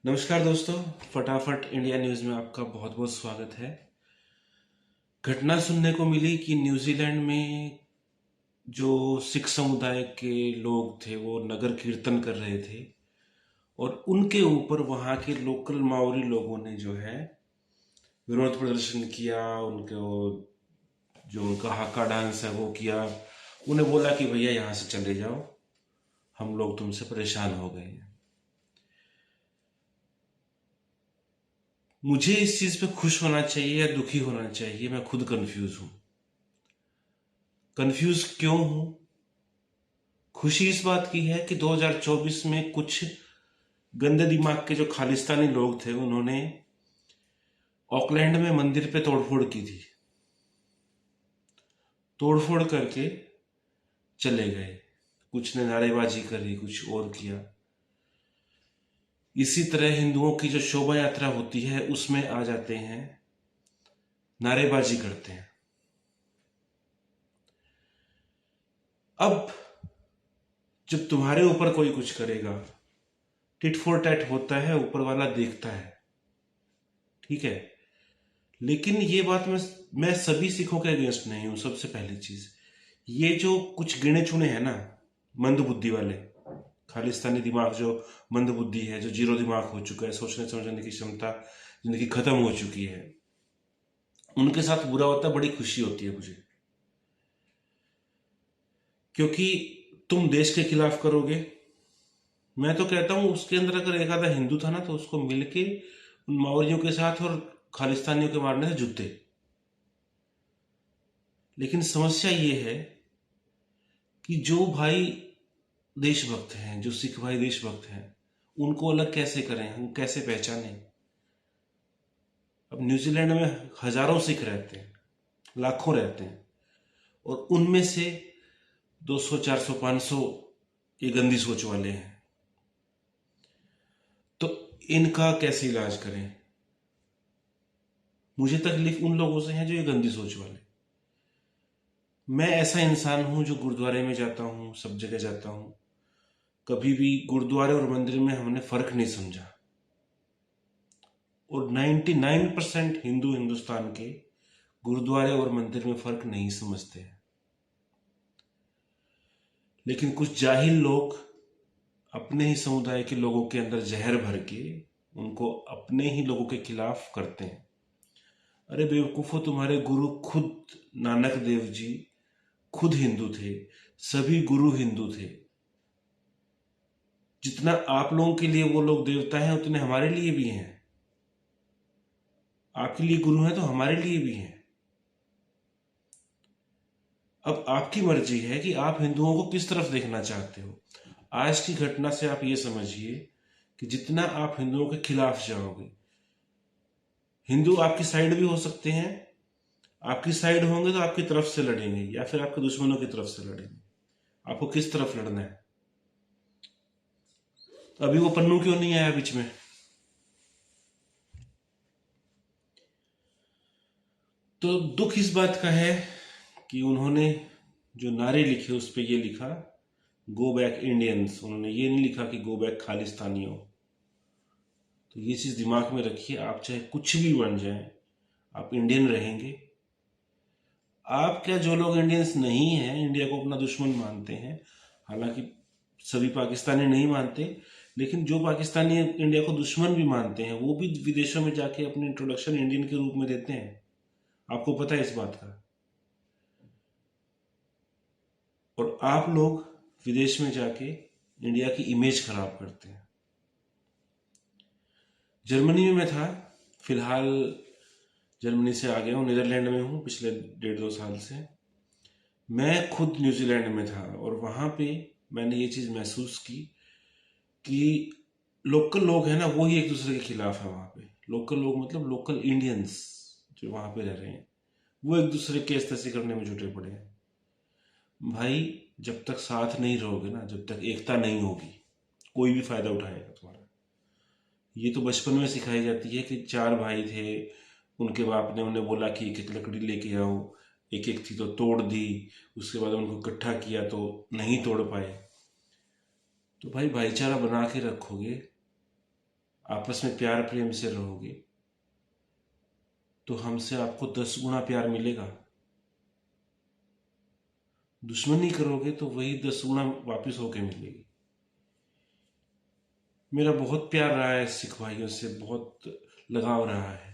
नमस्कार दोस्तों। फटाफट इंडिया न्यूज़ में आपका बहुत बहुत स्वागत है। घटना सुनने को मिली कि न्यूजीलैंड में जो सिख समुदाय के लोग थे वो नगर कीर्तन कर रहे थे और उनके ऊपर वहाँ के लोकल माओरी लोगों ने जो है विरोध प्रदर्शन किया। उनको जो उनका हाका डांस है वो किया। उन्हें बोला कि भैया यहाँ से चले जाओ, हम लोग तुमसे परेशान हो गए हैं। मुझे इस चीज़ पे खुश होना चाहिए या दुखी होना चाहिए, मैं खुद कंफ्यूज हूँ। कंफ्यूज क्यों हूँ? खुशी इस बात की है कि 2024 में कुछ गंदे दिमाग के जो खालिस्तानी लोग थे उन्होंने ऑकलैंड में मंदिर पे तोड़फोड़ की थी। तोड़फोड़ करके चले गए। कुछ ने नारेबाजी करी, कुछ और किया। इसी तरह हिंदुओं की जो शोभा यात्रा होती है उसमें आ जाते हैं, नारेबाजी करते हैं। अब जब तुम्हारे ऊपर कोई कुछ करेगा, टिट फॉर टैट होता है, ऊपर वाला देखता है, ठीक है। लेकिन ये बात मैं सभी सिखों के अगेंस्ट नहीं हूं। सबसे पहली चीज, ये जो कुछ गिने चुने हैं ना मंद बुद्धि वाले, खालिस्तानी दिमाग जो मंद बुद्धि है, जो जीरो दिमाग हो चुका है, सोचने समझने की क्षमता जिनकी खत्म हो चुकी है, उनके साथ बुरा होता है। बड़ी खुशी होती है मुझे, क्योंकि तुम देश के खिलाफ करोगे। मैं तो कहता हूं उसके अंदर अगर एक आधा हिंदू था ना तो उसको मिलके उन माओरियों के साथ और खालिस्तानियों के मारने से जुटे। लेकिन समस्या ये है कि जो भाई देशभक्त हैं, जो सिख भाई देशभक्त हैं, उनको अलग कैसे करें, हम कैसे पहचानें? अब न्यूजीलैंड में हजारों सिख रहते हैं, लाखों रहते हैं, और उनमें से 200 400 500 ये गंदी सोच वाले हैं। तो इनका कैसे इलाज करें? मुझे तकलीफ उन लोगों से है जो ये गंदी सोच वाले। मैं ऐसा इंसान हूं जो गुरुद्वारे में जाता हूं, सब जगह जाता हूं। कभी भी गुरुद्वारे और मंदिर में हमने फर्क नहीं समझा। और 99% हिंदू हिंदुस्तान के गुरुद्वारे और मंदिर में फर्क नहीं समझते हैं। लेकिन कुछ जाहिल लोग अपने ही समुदाय के लोगों के अंदर जहर भर के उनको अपने ही लोगों के खिलाफ करते हैं। अरे बेवकूफो, तुम्हारे गुरु खुद नानक देव जी खुद हिंदू थे। सभी गुरु हिंदू थे। जितना आप लोगों के लिए वो लोग देवता हैं उतने हमारे लिए भी हैं। आपके लिए गुरु हैं तो हमारे लिए भी हैं। अब आपकी मर्जी है कि आप हिंदुओं को किस तरफ देखना चाहते हो। आज की घटना से आप ये समझिए कि जितना आप हिंदुओं के खिलाफ जाओगे, हिंदू आपकी साइड भी हो सकते हैं। आपकी साइड होंगे तो आपकी तरफ से लड़ेंगे या फिर आपके दुश्मनों की तरफ से लड़ेंगे। आपको किस तरफ लड़ना है? अभी वो पन्नू क्यों नहीं आया बीच में? तो दुख इस बात का है कि उन्होंने जो नारे लिखे उस पे ये लिखा, गो बैक इंडियंस। उन्होंने ये नहीं लिखा कि गो बैक खालिस्तानियों। तो ये चीज दिमाग में रखिए, आप चाहे कुछ भी बन जाए, आप इंडियन रहेंगे। आप क्या, जो लोग इंडियंस नहीं हैं, इंडिया को अपना दुश्मन मानते हैं, हालांकि सभी पाकिस्तानी नहीं मानते, लेकिन जो पाकिस्तानी इंडिया को दुश्मन भी मानते हैं वो भी विदेशों में जाके अपनी इंट्रोडक्शन इंडियन के रूप में देते हैं। आपको पता है इस बात का? और आप लोग विदेश में जाके इंडिया की इमेज खराब करते हैं। जर्मनी में मैं था, फिलहाल जर्मनी से आ गया हूँ, नीदरलैंड में हूँ पिछले 1.5 2 साल से। मैं खुद न्यूजीलैंड में था और वहाँ पे मैंने ये चीज़ महसूस की कि लोकल लोग हैं ना, वो ही एक दूसरे के खिलाफ है वहाँ पे। लोकल लोग मतलब लोकल इंडियंस जो वहाँ पे रह रहे हैं, वो एक दूसरे के इस्तेसी करने में जुटे पड़े हैं। भाई, जब तक साथ नहीं रहोगे ना, जब तक एकता नहीं होगी, कोई भी फायदा उठाएगा तुम्हारा। ये तो बचपन में सिखाई जाती है कि 4 भाई थे, उनके बाप ने उन्हें बोला कि एक एक लकड़ी लेके आओ, एक एक थी तो तोड़ दी, उसके बाद उनको इकट्ठा किया तो नहीं तोड़ पाए। तो भाई भाईचारा बना के रखोगे आपस में प्यार प्रेम से रहोगे तो हमसे आपको 10 गुना प्यार मिलेगा। दुश्मनी करोगे तो वही 10 गुना वापस होके मिलेगी। मेरा बहुत प्यार रहा है सिख भाइयों से, बहुत लगाव रहा है।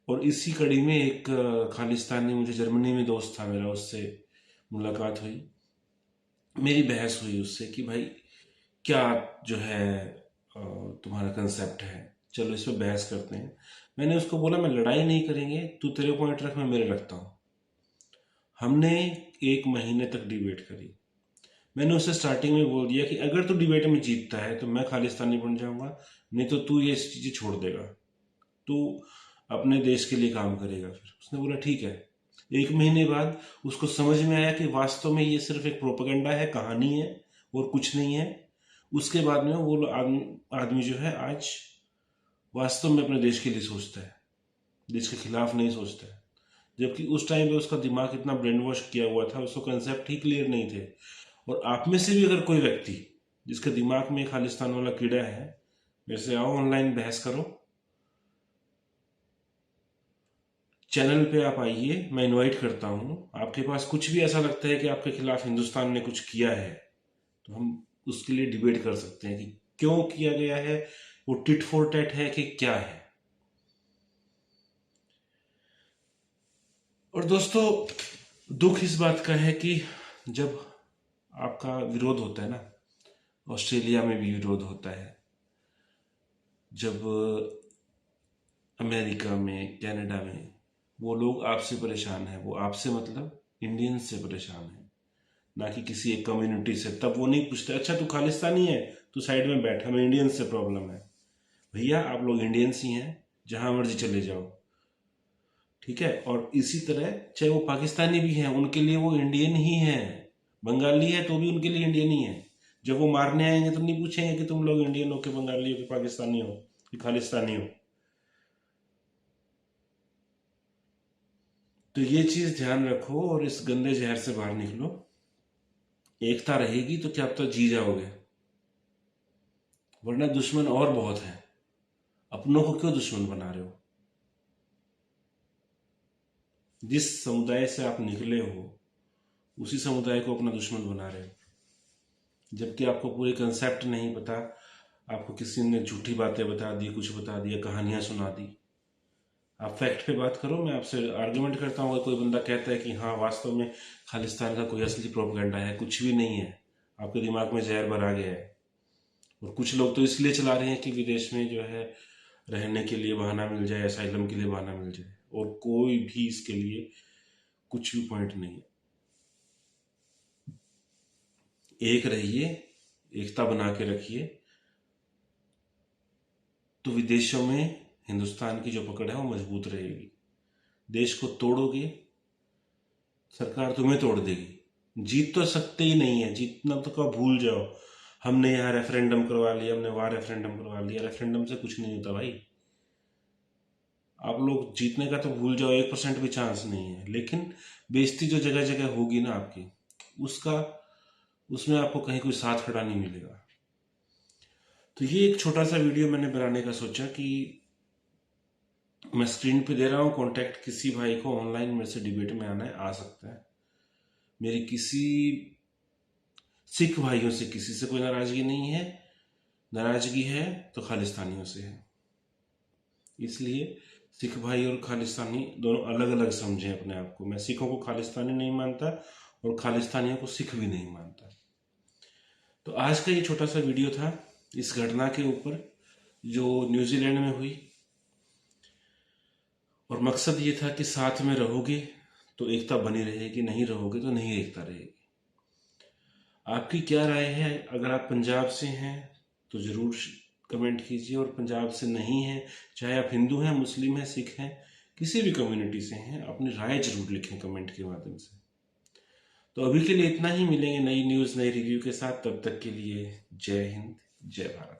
और इसी कड़ी में एक खालिस्तानी, मुझे जर्मनी में दोस्त था मेरा, उससे मुलाकात हुई, मेरी बहस हुई उससे कि भाई क्या जो है तुम्हारा कंसेप्ट है, चलो इस पर बहस करते हैं। मैंने उसको बोला मैं लड़ाई नहीं करेंगे, तू तेरे पॉइंट रख, मैं मेरे रखता हूँ। हमने 1 महीने तक डिबेट करी। मैंने उसे स्टार्टिंग में बोल दिया कि अगर तू डिबेट में जीतता है तो मैं खालिस्तानी बन जाऊंगा, नहीं तो तू ये चीज़ें छोड़ देगा, तू अपने देश के लिए काम करेगा। फिर उसने बोला ठीक है। 1 महीने बाद उसको समझ में आया कि वास्तव में ये सिर्फ एक प्रोपेगेंडा है, कहानी है और कुछ नहीं है। उसके बाद में वो आदमी जो है आज वास्तव में अपने देश के लिए सोचता है, देश के खिलाफ नहीं सोचता है। जबकि उस टाइम पे उसका दिमाग इतना ब्रेन वॉश किया हुआ था, उसको कंसेप्ट ही क्लियर नहीं थे। और आप में से भी अगर कोई व्यक्ति जिसके दिमाग में खालिस्तान वाला कीड़ा है, मेरे से आओ, ऑनलाइन बहस करो, चैनल पे आप आइए, मैं इनवाइट करता हूँ। आपके पास कुछ भी ऐसा लगता है कि आपके खिलाफ हिंदुस्तान ने कुछ किया है, तो हम उसके लिए डिबेट कर सकते हैं कि क्यों किया गया है, वो टिट फॉर टैट है कि क्या है। और दोस्तों, दुख इस बात का है कि जब आपका विरोध होता है ना, ऑस्ट्रेलिया में भी विरोध होता है, जब अमेरिका में, कनाडा में, वो लोग आपसे परेशान है, वो आपसे मतलब इंडियंस से परेशान है, ना कि किसी एक कम्युनिटी से। तब वो नहीं पूछते अच्छा तू खालिस्तानी है, तू साइड में बैठ, हमें इंडियंस से प्रॉब्लम है। भैया आप लोग इंडियंस ही हैं, जहां मर्जी चले जाओ, ठीक है। और इसी तरह चाहे वो पाकिस्तानी भी हैं, उनके लिए वो इंडियन ही हैं। बंगाली है तो भी उनके लिए इंडियन ही है। जब वो मारने आएंगे तो नहीं पूछेंगे कि तुम लोग इंडियन हो कि बंगाली हो कि पाकिस्तानी हो कि खालिस्तानी हो। तो ये चीज ध्यान रखो और इस गंदे जहर से बाहर निकलो। एकता रहेगी तो क्या अब तक जी जाओगे, वरना दुश्मन और बहुत है। अपनों को क्यों दुश्मन बना रहे हो? जिस समुदाय से आप निकले हो उसी समुदाय को अपना दुश्मन बना रहे हो, जबकि आपको पूरे कंसेप्ट नहीं पता। आपको किसी ने झूठी बातें बता दी, कुछ बता दिया, कहानियां सुना दी। आप फैक्ट पे बात करो। मैं आपसे आर्ग्यूमेंट करता हूँ, अगर कोई बंदा कहता है कि हाँ वास्तव में खालिस्तान का कोई असली प्रोपेगेंडा है, कुछ भी नहीं है, आपके दिमाग में जहर भरा गया है। और कुछ लोग तो इसलिए चला रहे हैं कि विदेश में जो है रहने के लिए बहाना मिल जाए, असाइलम के लिए बहाना मिल जाए, और कोई भी इसके लिए कुछ भी पॉइंट नहीं है। एक रहिए, एकता बना के रखिए, तो विदेशों में हिंदुस्तान की जो पकड़ है वो मजबूत रहेगी। देश को तोड़ोगे, सरकार तुम्हें तोड़ देगी। जीत तो सकते ही नहीं है, जीतना तो का भूल जाओ। हमने यहाँ रेफरेंडम करवा लिया, हमने वहां रेफरेंडम करवा लिया, रेफरेंडम से कुछ नहीं होता भाई। आप लोग जीतने का तो भूल जाओ, 1% भी चांस नहीं है। लेकिन बेइज्जती जो जगह जगह होगी ना आपकी, उसका उसमें आपको कहीं कोई साथ खड़ा नहीं मिलेगा। तो ये एक छोटा सा वीडियो मैंने बनाने का सोचा कि मैं स्क्रीन पे दे रहा हूँ कॉन्टैक्ट, किसी भाई को ऑनलाइन मेरे से डिबेट में आना है, आ सकता है। मेरी किसी सिख भाइयों से किसी से कोई नाराजगी नहीं है। नाराजगी है तो खालिस्तानियों से है। इसलिए सिख भाई और खालिस्तानी दोनों अलग अलग समझें अपने आप को। मैं सिखों को खालिस्तानी नहीं मानता और खालिस्तानियों को सिख भी नहीं मानता। तो आज का ये छोटा सा वीडियो था इस घटना के ऊपर जो न्यूजीलैंड में हुई। और मकसद ये था कि साथ में रहोगे तो एकता बनी रहेगी, नहीं रहोगे तो नहीं एकता रहेगी। आपकी क्या राय है? अगर आप पंजाब से हैं तो ज़रूर कमेंट कीजिए, और पंजाब से नहीं हैं, चाहे आप हिंदू हैं, मुस्लिम हैं, सिख हैं, किसी भी कम्युनिटी से हैं, अपनी राय जरूर लिखें कमेंट के माध्यम से। तो अभी के लिए इतना ही। मिलेंगे नई न्यूज़, नई रिव्यू के साथ। तब तक के लिए जय हिंद, जय भारत।